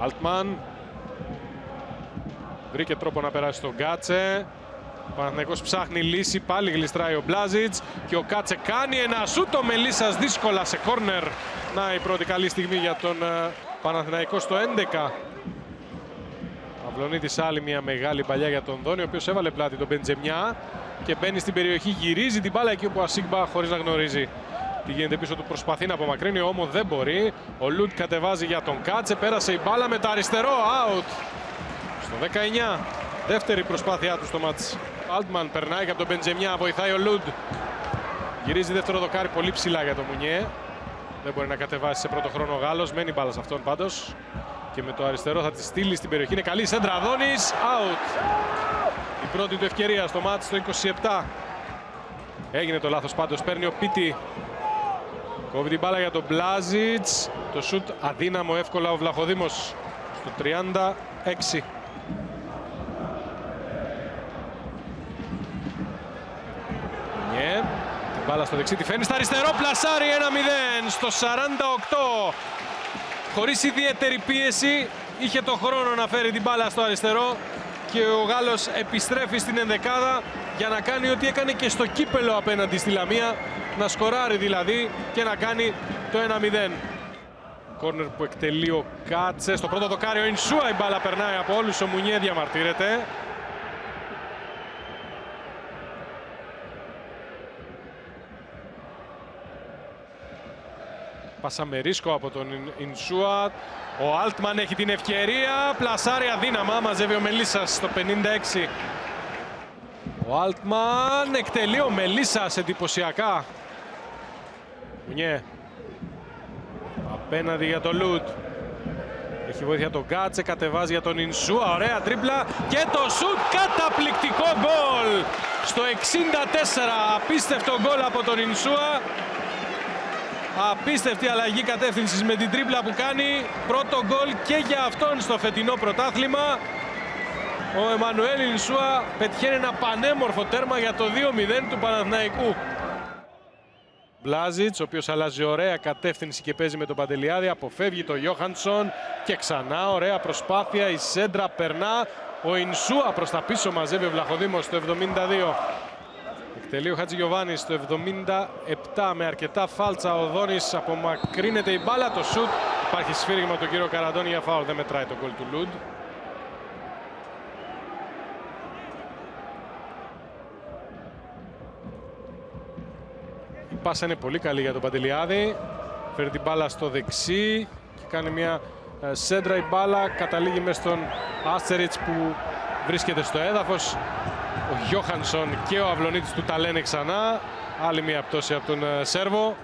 Altman. Βρήκε τρόπο να περάσει στον Κάτσε. Ο Παναθηναϊκός ψάχνει λύση, πάλι γλιστράει ο Μπλάζιτς και ο Κάτσε κάνει ένα σούτ, ο Μελίσας δύσκολα σε κόρνερ. Να η πρώτη καλή στιγμή για τον Παναθηναϊκό στο 11. Αυλωνίτης, άλλη μια μεγάλη παλιά για τον Δόνη, ο οποίος έβαλε πλάτη τον Μπεντζεμιά και μπαίνει στην περιοχή, γυρίζει την μπάλα εκεί όπου ο Ασίγμπα, χωρίς να γνωρίζει τι γίνεται πίσω του, προσπαθεί να απομακρύνει, όμως δεν μπορεί. Ο Λουτ κατεβάζει για τον Κάτσε, πέρασε η μπάλα με το αριστερό, out. Στο 19, δεύτερη προσπάθειά του στο μάτς. Altman περνάει και από τον Μπεντζεμιά, βοηθάει ο Λουντ. Γυρίζει δεύτερο δοκάρι, πολύ ψηλά για τον Μουνιέ. Δεν μπορεί να κατεβάσει σε πρώτο χρόνο ο Γάλλος, μένει μπάλα σε αυτόν πάντως. Και με το αριστερό θα τη στείλει στην περιοχή, είναι καλή σέντρα, Αδόνης, out. Η πρώτη του ευκαιρία στο μάτς στο 27. Έγινε το λάθος πάντως, παίρνει ο Πίτι. Κόβει την μπάλα για τον Μπλάζιτς. Το σουτ αδύναμο, εύκολα ο Βλαχοδήμος στο 36. Την μπάλα στο δεξί, τη φέρνει στα αριστερό, πλασάρι 1-0 στο 48. Χωρίς ιδιαίτερη πίεση, είχε το χρόνο να φέρει την μπάλα στο αριστερό και ο Γάλλος επιστρέφει στην ενδεκάδα για να κάνει ό,τι έκανε και στο κύπελο απέναντι στη Λαμία, να σκοράρει δηλαδή και να κάνει το 1-0. Κόρνερ που εκτελεί ο Κάτσε, στο πρώτο δοκάρι ο Ινσούα, η μπάλα περνάει από όλους, ο Μουνιέ διαμαρτύρεται. Πάσα με ρίσκο από τον Ινσούα. Ο Altman έχει την ευκαιρία. Πλασάρει αδύναμα. Μαζεύει ο Μελίσας στο 56. Ο Altman εκτελεί, ο Μελίσας εντυπωσιακά. Μουνιέ. Απέναντι για τον Λουτ. Έχει βοήθεια τον Κάτσε. Κατεβάζει για τον Ινσούα. Ωραία τρίπλα. Και το σουτ. Καταπληκτικό γκολ. Στο 64. Απίστευτο γκολ από τον Ινσούα. Απίστευτη αλλαγή κατεύθυνσης με την τρίπλα που κάνει. Πρώτο γκολ και για αυτόν στο φετινό πρωτάθλημα. Ο Εμμανουέλ Ινσούα πετυχαίνει ένα πανέμορφο τέρμα για το 2-0 του Παναθηναϊκού. Μπλάζιτς, ο οποίος αλλάζει ωραία κατεύθυνση και παίζει με τον Παντελιάδη. Αποφεύγει το Γιόχανσον και ξανά ωραία προσπάθεια. Η σέντρα περνά. Ο Ινσούα προς τα πίσω, μαζεύει ο Βλαχοδήμος στο 72. Εκτελεί ο Χατζηγιοβάνης στο 77 με αρκετά φάλτσα. Ο Δόνης, απομακρύνεται η μπάλα, το σουτ. Υπάρχει σφύριγμα από τον κύριο Καραντώνη για φάουλ, δεν μετράει το γκολ του Λουντ. Η πάσα είναι πολύ καλή για τον Παντελιάδη. Φέρει την μπάλα στο δεξί και κάνει μια σέντρα η μπάλα. Καταλήγει μέσα στον Άστεριτς που βρίσκεται στο έδαφος. Ο Γιόχανσον και ο Αυλωνίτης του τα λένε ξανά. Άλλη μια πτώση από τον Σέρβο.